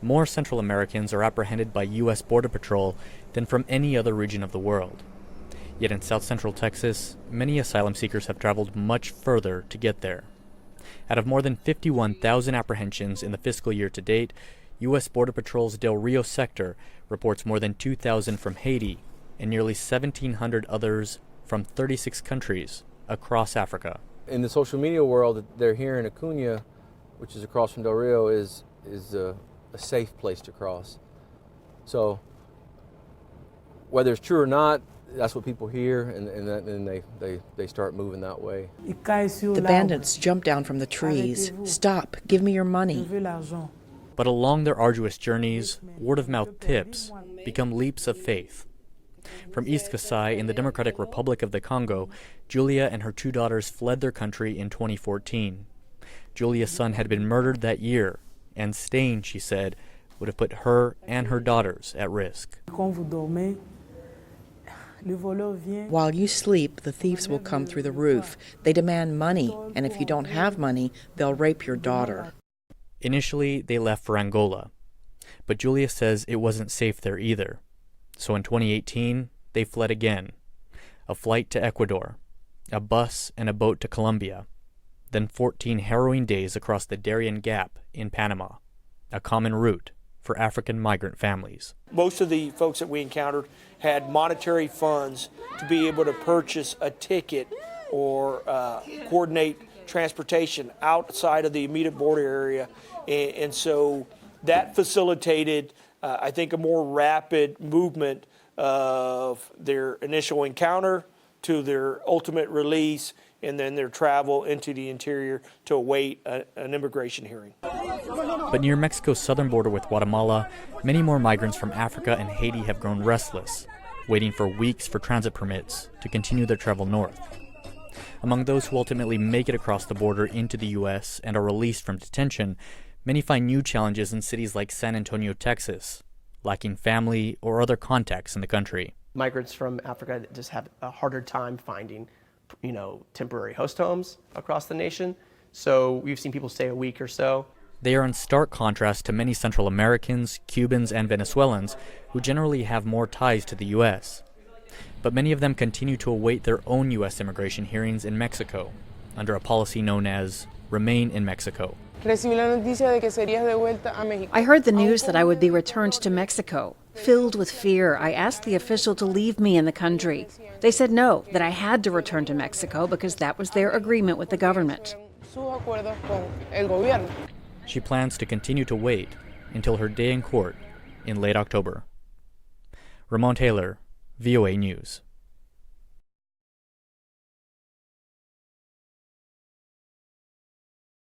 more Central Americans are apprehended by U.S. Border Patrol than from any other region of the world. Yet in South Central Texas, many asylum seekers have traveled much further to get there. Out of more than 51,000 apprehensions in the fiscal year to date, U.S. Border Patrol's Del Rio Sector reports more than 2,000 from Haiti and nearly 1,700 others from 36 countries across Africa. In the social media world, they're here in Acuna, which is across from Del Rio, is a safe place to cross. So whether it's true or not, that's what people hear, and then they start moving that way. The bandits jump down from the trees. Stop, give me your money. But along their arduous journeys, word-of-mouth tips become leaps of faith. From East Kasai in the Democratic Republic of the Congo, Julia and her 2 daughters fled their country in 2014. Julia's son had been murdered that year, and staying, she said, would have put her and her daughters at risk. While you sleep, the thieves will come through the roof. They demand money, and if you don't have money, they'll rape your daughter. Initially, they left for Angola, but Julia says it wasn't safe there either. So in 2018, they fled again. A flight to Ecuador, a bus and a boat to Colombia, then 14 harrowing days across the Darien Gap in Panama, a common route for African migrant families. Most of the folks that we encountered had monetary funds to be able to purchase a ticket or coordinate transportation outside of the immediate border area. And so that facilitated, I think, a more rapid movement of their initial encounter to their ultimate release and then their travel into the interior to await an immigration hearing. But near Mexico's southern border with Guatemala, many more migrants from Africa and Haiti have grown restless, waiting for weeks for transit permits to continue their travel north. Among those who ultimately make it across the border into the U.S. and are released from detention, many find new challenges in cities like San Antonio, Texas, lacking family or other contacts in the country. Migrants from Africa just have a harder time finding, temporary host homes across the nation. So we've seen people stay a week or so. They are in stark contrast to many Central Americans, Cubans, and Venezuelans who generally have more ties to the U.S. But many of them continue to await their own U.S. immigration hearings in Mexico under a policy known as Remain in Mexico. I heard the news that I would be returned to Mexico. Filled with fear, I asked the official to leave me in the country. They said no, that I had to return to Mexico because that was their agreement with the government. She plans to continue to wait until her day in court in late October. Ramon, VOA News.